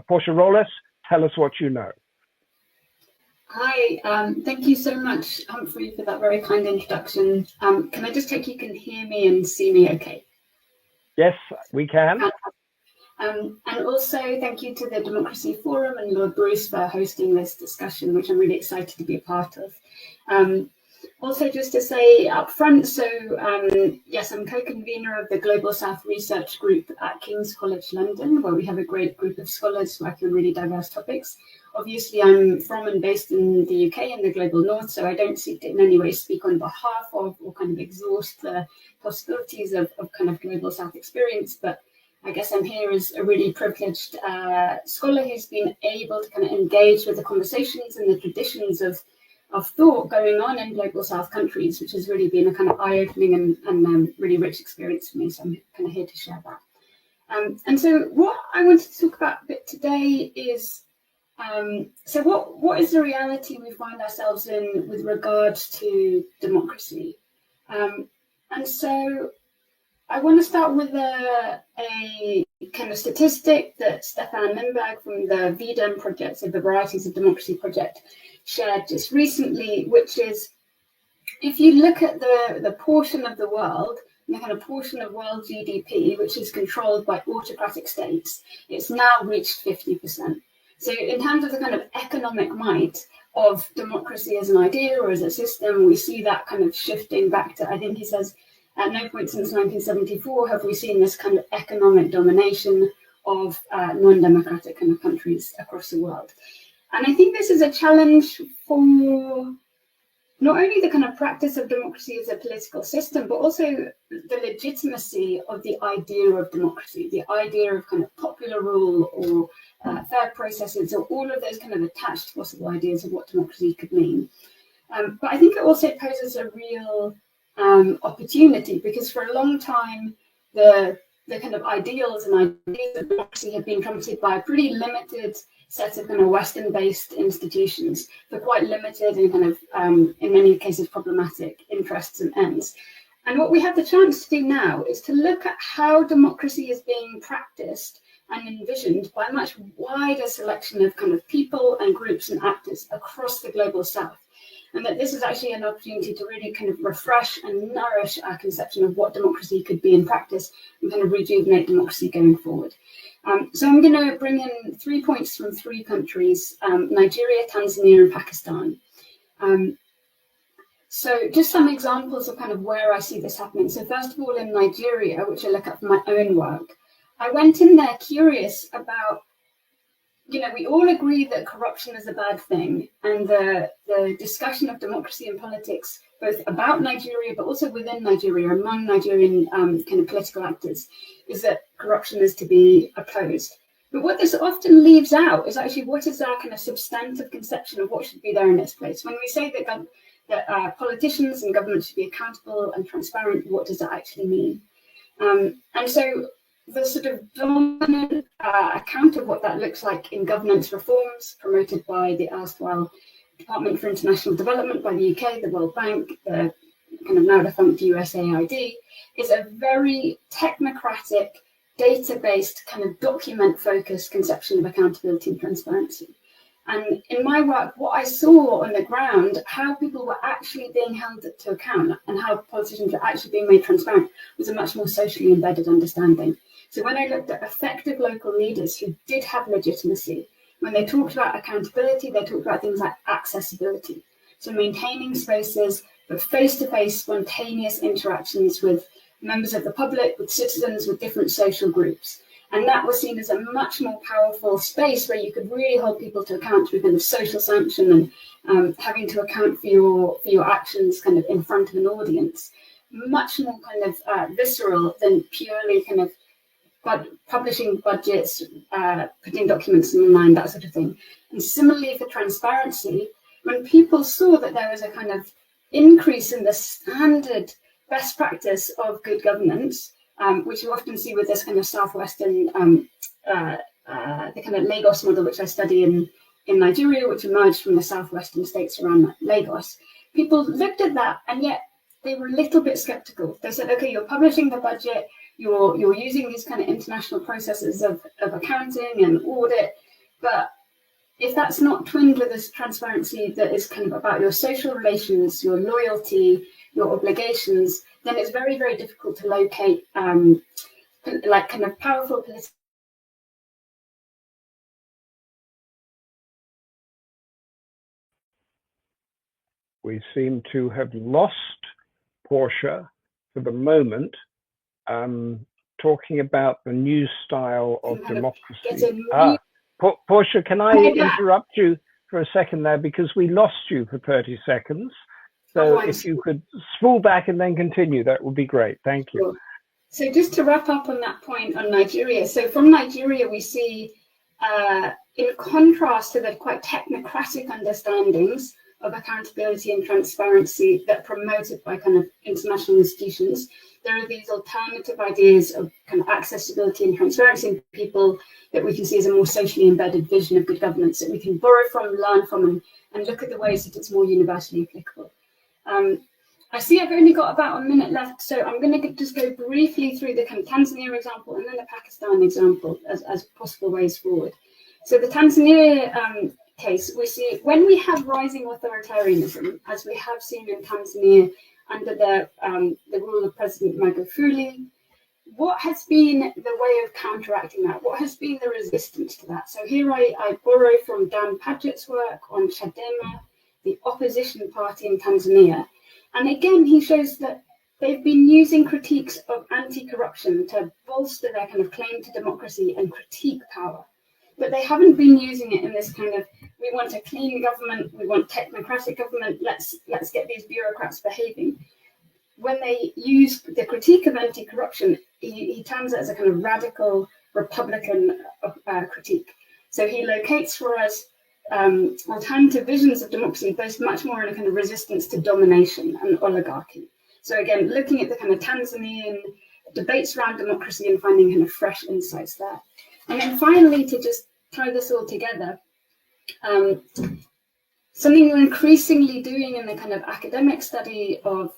Portia Roelofs, tell us what you know. Hi, thank you so much, Humphrey, for that very kind introduction. Can I just check you can hear me and see me okay? Yes, we can. And also thank you to the Democracy Forum and Lord Bruce for hosting this discussion, which I'm really excited to be a part of. Also, just to say up front, so yes, I'm co-convener of the Global South Research Group at King's College London, where we have a great group of scholars working on really diverse topics. Obviously, I'm from and based in the UK in the global north, so I don't in any way speak on behalf of or kind of exhaust the possibilities of kind of global South experience, but I guess I'm here as a really privileged scholar who's been able to kind of engage with the conversations and the traditions of thought going on in global South countries, which has really been a kind of eye-opening and really rich experience for me. So I'm kind of here to share that. And so what I wanted to talk about a bit today is, so what is the reality we find ourselves in with regards to democracy? And so I want to start with a kind of statistic that Stefan Limberg from the VDEM project, so the Varieties of Democracy project, shared just recently, which is if you look at the portion of the world, the kind of portion of world GDP, which is controlled by autocratic states, it's now reached 50%. So in terms of the kind of economic might of democracy as an idea or as a system, we see that kind of shifting back to, I think he says, at no point since 1974 have we seen this kind of economic domination of non-democratic kind of countries across the world. And I think this is a challenge for not only the kind of practice of democracy as a political system, but also the legitimacy of the idea of democracy, the idea of kind of popular rule or fair processes, or all of those kind of attached possible ideas of what democracy could mean. But I think it also poses a real opportunity, because for a long time, the kind of ideals and ideas of democracy have been trumpeted by a pretty limited set of kind of Western-based institutions for quite limited and kind of, in many cases, problematic interests and ends. And what we have the chance to do now is to look at how democracy is being practiced and envisioned by a much wider selection of kind of people and groups and actors across the global South. And that this is actually an opportunity to really kind of refresh and nourish our conception of what democracy could be in practice and kind of rejuvenate democracy going forward. So I'm going to bring in 3 points from 3 countries, Nigeria, Tanzania, and Pakistan. So just some examples of kind of where I see this happening. So first of all, in Nigeria, which I look at for my own work, I went in there curious about, we all agree that corruption is a bad thing, and the discussion of democracy and politics, both about Nigeria, but also within Nigeria, among Nigerian kind of political actors, is that corruption is to be opposed. But what this often leaves out is actually what is our kind of substantive conception of what should be there in its place. When we say that politicians and governments should be accountable and transparent, what does that actually mean? And so the sort of dominant account of what that looks like in governance reforms promoted by the erstwhile Department for International Development by the UK, the World Bank, the kind of now defunct USAID, is a very technocratic, data-based, kind of document-focused conception of accountability and transparency. And in my work, what I saw on the ground, how people were actually being held to account and how politicians were actually being made transparent, was a much more socially embedded understanding. So when I looked at effective local leaders who did have legitimacy, when they talked about accountability, they talked about things like accessibility. So maintaining spaces for face-to-face spontaneous interactions with members of the public, with citizens, with different social groups. And that was seen as a much more powerful space where you could really hold people to account through kind of social sanction and having to account for your actions kind of in front of an audience. Much more kind of visceral than purely kind of publishing budgets, putting documents online, that sort of thing. And similarly for transparency, when people saw that there was a kind of increase in the standard best practice of good governance, which you often see with this kind of Southwestern, the kind of Lagos model, which I study in Nigeria, which emerged from the Southwestern states around Lagos. People looked at that, and yet they were a little bit skeptical. They said, okay, you're publishing the budget, you're using these kind of international processes of accounting and audit, but if that's not twinned with this transparency that is kind of about your social relations, your loyalty, your obligations, then it's very, very difficult to locate like kind of powerful political. We seem to have lost Portia for the moment, talking about the new style of democracy. Portia, can I interrupt you for a second there, because we lost you for 30 seconds. So if you could spool back and then continue, that would be great. Thank you. Sure. So just to wrap up on that point on Nigeria. So from Nigeria, we see, in contrast to the quite technocratic understandings of accountability and transparency that are promoted by kind of international institutions, there are these alternative ideas of kind of accessibility and transparency in people that we can see as a more socially embedded vision of good governance that we can borrow from, learn from, and look at the ways that it's more universally applicable. I see I've only got about a minute left, so I'm going to just go briefly through the kind of Tanzania example and then the Pakistan example as possible ways forward. So the Tanzania case, we see when we have rising authoritarianism, as we have seen in Tanzania under the rule of President Magufuli, what has been the way of counteracting that? What has been the resistance to that? So here I borrow from Dan Padgett's work on Chadema, the opposition party in Tanzania. And again, he shows that they've been using critiques of anti-corruption to bolster their kind of claim to democracy and critique power. But they haven't been using it in this kind of, we want a clean government, we want technocratic government, let's get these bureaucrats behaving. When they use the critique of anti-corruption, he terms it as a kind of radical Republican critique. So he locates for us alternative visions of democracy based much more on a kind of resistance to domination and oligarchy. So again, looking at the kind of Tanzanian debates around democracy and finding kind of fresh insights there. And then finally, to just tie this all together, something we're increasingly doing in the kind of academic study of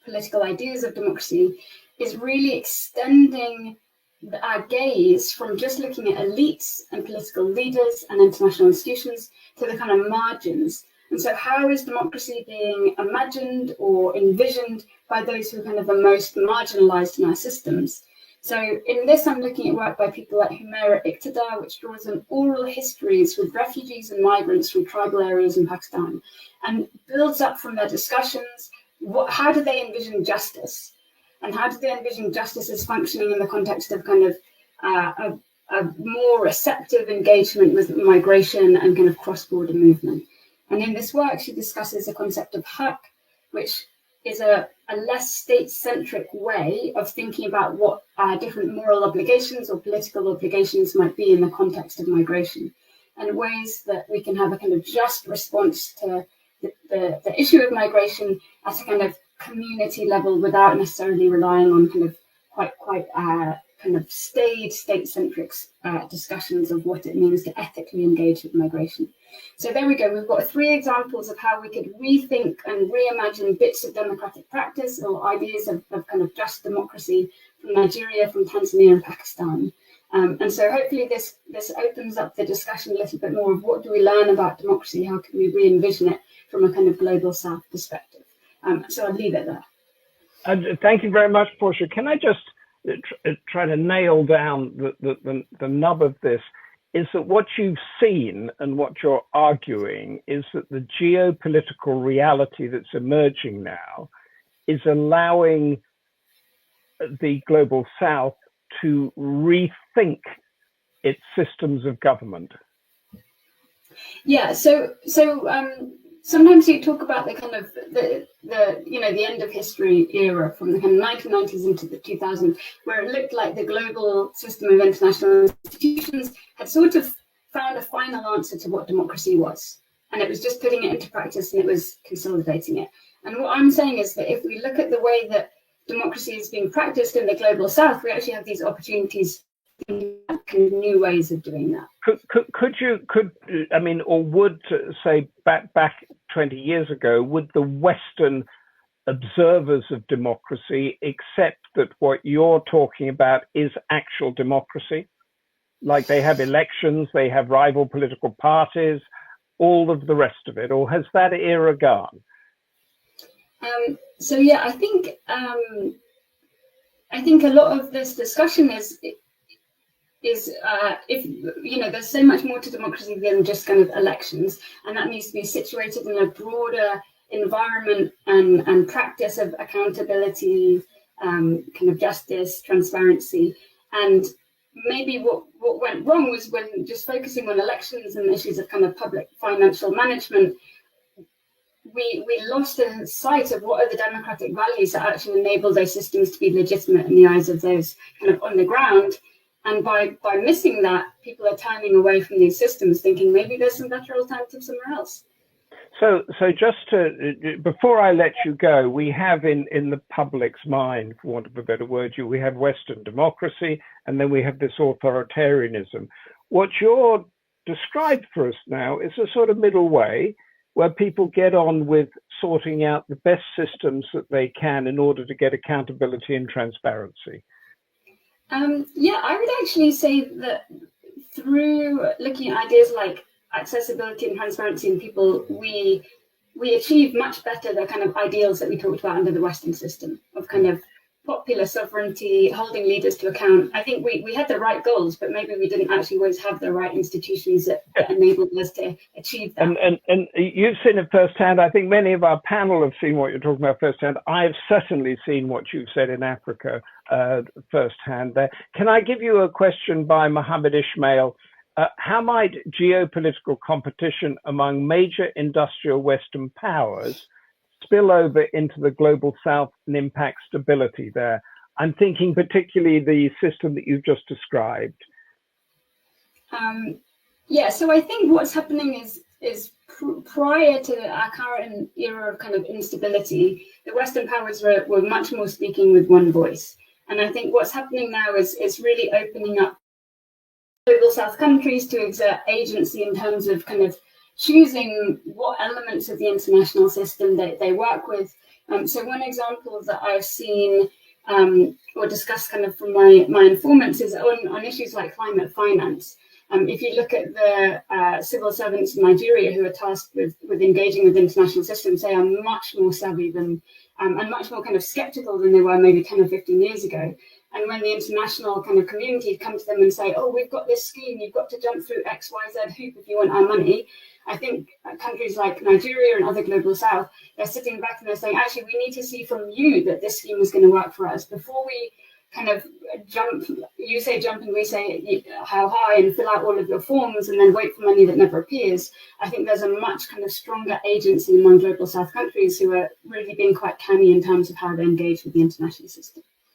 political ideas of democracy is really extending our gaze from just looking at elites and political leaders and international institutions to the kind of margins. And so how is democracy being imagined or envisioned by those who kind of are most marginalized in our systems? So in this, I'm looking at work by people like Humaira Iqtidar, which draws on oral histories with refugees and migrants from tribal areas in Pakistan and builds up from their discussions. How do they envision justice? And how do they envision justice as functioning in the context of kind of a more receptive engagement with migration and kind of cross-border movement? And in this work, she discusses the concept of haq, which is a less state-centric way of thinking about what different moral obligations or political obligations might be in the context of migration, and ways that we can have a kind of just response to the issue of migration at a kind of community level without necessarily relying on kind of quite kind of state-centric discussions of what it means to ethically engage with migration. So there we go. We've got 3 examples of how we could rethink and reimagine bits of democratic practice or ideas of kind of just democracy from Nigeria, from Tanzania and Pakistan. And so hopefully this opens up the discussion a little bit more of what do we learn about democracy? How can we re-envision it from a kind of global South perspective? So I'll leave it there. Thank you very much, Portia. Can I just try to nail down the nub of this? Is that what you've seen and what you're arguing is that the geopolitical reality that's emerging now is allowing the global South to rethink its systems of government? Yeah, so sometimes you talk about the kind of the end of history era from the kind of 1990s into the 2000s, where it looked like the global system of international institutions had sort of found a final answer to what democracy was. And it was just putting it into practice and it was consolidating it. And what I'm saying is that if we look at the way that democracy is being practiced in the global South, we actually have these opportunities in new ways of doing that. Would say back 20 years ago, would the Western observers of democracy, except that what you're talking about is actual democracy? Like they have elections, they have rival political parties, all of the rest of it, or has that era gone? So yeah, I think a lot of this discussion is if there's so much more to democracy than just kind of elections, and that needs to be situated in a broader environment and practice of accountability, kind of justice, transparency. And maybe what went wrong was when just focusing on elections and issues of kind of public financial management, we lost the sight of what are the democratic values that actually enable those systems to be legitimate in the eyes of those kind of on the ground. And by missing that, people are turning away from these systems, thinking maybe there's some better alternatives somewhere else. So just to, before I let you go, we have in the public's mind, for want of a better word, we have Western democracy, and then we have this authoritarianism. What you're described for us now is a sort of middle way where people get on with sorting out the best systems that they can in order to get accountability and transparency. Yeah, I would actually say that through looking at ideas like accessibility and transparency in people, we achieve much better the kind of ideals that we talked about under the Western system of kind of popular sovereignty, holding leaders to account. I think we had the right goals, but maybe we didn't actually always have the right institutions that enabled us to achieve that. And you've seen it firsthand. I think many of our panel have seen what you're talking about firsthand. I've certainly seen what you've said in Africa firsthand there. Can I give you a question by Mohammed Ismail? How might geopolitical competition among major industrial Western powers spill over into the global South and impact stability there? I'm thinking particularly the system that you've just described. Yeah, so I think what's happening is prior to our current era of kind of instability, the Western powers were much more speaking with one voice. And I think what's happening now is really opening up global South countries to exert agency in terms of kind of choosing what elements of the international system they work with. So one example that I've seen or discussed kind of from my informants is on issues like climate finance. If you look at the civil servants in Nigeria who are tasked with engaging with international systems, they are much more savvy than and much more kind of skeptical than they were maybe 10 or 15 years ago. And when the international kind of community come to them and say, oh, we've got this scheme, you've got to jump through X, Y, Z hoop if you want our money, I think countries like Nigeria and other global South, they're sitting back and they're saying, actually, we need to see from you that this scheme is going to work for us before we kind of jump. You say jump and we say how high and fill out all of your forms and then wait for money that never appears. I think there's a much kind of stronger agency among global South countries who are really being quite canny in terms of how they engage with the international system.